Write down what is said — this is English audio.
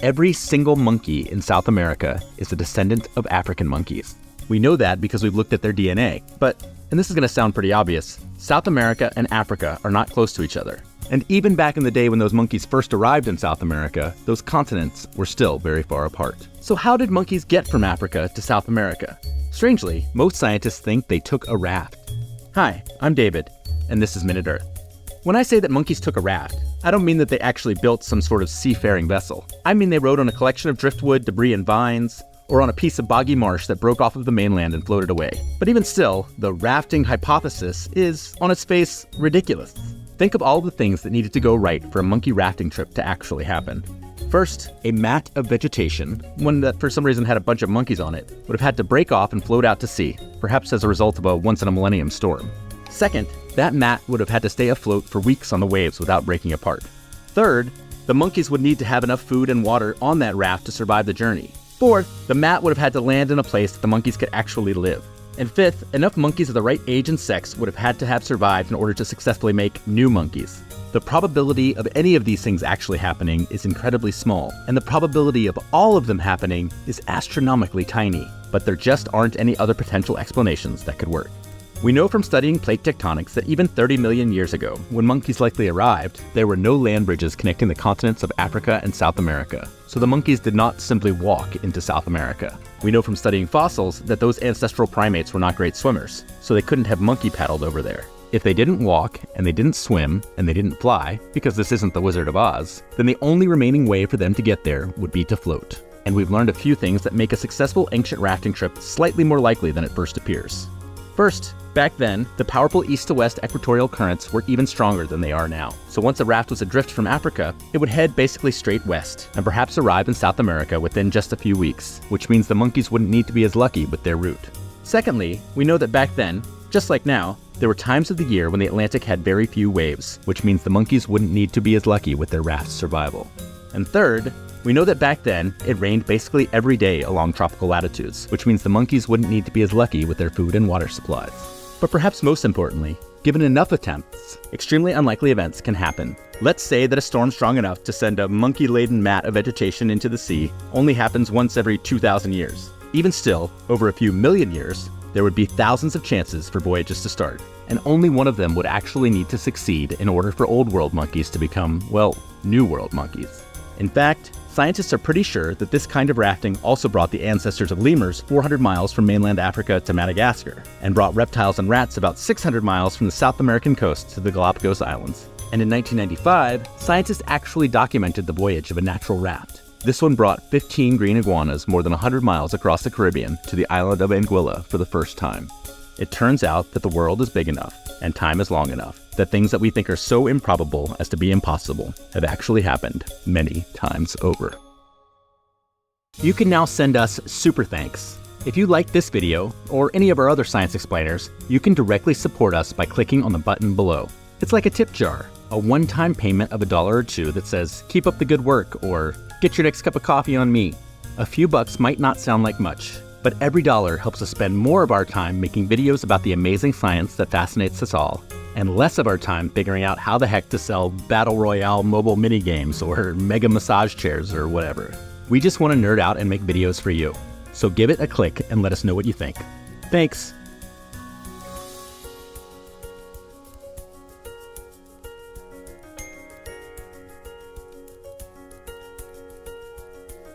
every single monkey in South America is a descendant of African monkeys. We know that because we've looked at their DNA. But, and this is going to sound pretty obvious, South America and Africa are not close to each other. And even back in the day when those monkeys first arrived in South America, those continents were still very far apart. So how did monkeys get from Africa to South America? Strangely, most scientists think they took a raft. Hi, I'm David, and this is Minute Earth. When I say that monkeys took a raft, I don't mean that they actually built some sort of seafaring vessel. I mean they rode on a collection of driftwood, debris, and vines, or on a piece of boggy marsh that broke off of the mainland and floated away. But even still, the rafting hypothesis is, on its face, ridiculous. Think of all the things that needed to go right for a monkey rafting trip to actually happen. First, a mat of vegetation, one that for some reason had a bunch of monkeys on it, would have had to break off and float out to sea, perhaps as a result of a once-in-a-millennium storm. Second, that mat would have had to stay afloat for weeks on the waves without breaking apart. Third, the monkeys would need to have enough food and water on that raft to survive the journey. Fourth, the mat would have had to land in a place that the monkeys could actually live. And fifth, enough monkeys of the right age and sex would have had to have survived in order to successfully make new monkeys. The probability of any of these things actually happening is incredibly small, and the probability of all of them happening is astronomically tiny, but there just aren't any other potential explanations that could work. We know from studying plate tectonics that even 30 million years ago, when monkeys likely arrived, there were no land bridges connecting the continents of Africa and South America, so the monkeys did not simply walk into South America. We know from studying fossils that those ancestral primates were not great swimmers, so they couldn't have monkey paddled over there. If they didn't walk, and they didn't swim, and they didn't fly, because this isn't the Wizard of Oz, then the only remaining way for them to get there would be to float. And we've learned a few things that make a successful ancient rafting trip slightly more likely than it first appears. First, back then, the powerful east to west equatorial currents were even stronger than they are now. So once a raft was adrift from Africa, it would head basically straight west, and perhaps arrive in South America within just a few weeks, which means the monkeys wouldn't need to be as lucky with their route. Secondly, we know that back then, just like now, there were times of the year when the Atlantic had very few waves, which means the monkeys wouldn't need to be as lucky with their raft's survival. And third, we know that back then, it rained basically every day along tropical latitudes, which means the monkeys wouldn't need to be as lucky with their food and water supplies. But perhaps most importantly, given enough attempts, extremely unlikely events can happen. Let's say that a storm strong enough to send a monkey-laden mat of vegetation into the sea only happens once every 2,000 years. Even still, over a few million years, there would be thousands of chances for voyages to start, and only one of them would actually need to succeed in order for Old World monkeys to become, well, New World monkeys. In fact, scientists are pretty sure that this kind of rafting also brought the ancestors of lemurs 400 miles from mainland Africa to Madagascar, and brought reptiles and rats about 600 miles from the South American coast to the Galapagos Islands. And in 1995, scientists actually documented the voyage of a natural raft. This one brought 15 green iguanas more than 100 miles across the Caribbean to the island of Anguilla for the first time. It turns out that the world is big enough, and time is long enough, that things that we think are so improbable as to be impossible have actually happened many times over. You can now send us super thanks. If you like this video, or any of our other science explainers, you can directly support us by clicking on the button below. It's like a tip jar, a one-time payment of $1 or $2 that says, keep up the good work, or get your next cup of coffee on me. A few bucks might not sound like much, but every dollar helps us spend more of our time making videos about the amazing science that fascinates us all, and less of our time figuring out how the heck to sell Battle Royale mobile minigames or mega massage chairs or whatever. We just want to nerd out and make videos for you. So give it a click and let us know what you think. Thanks!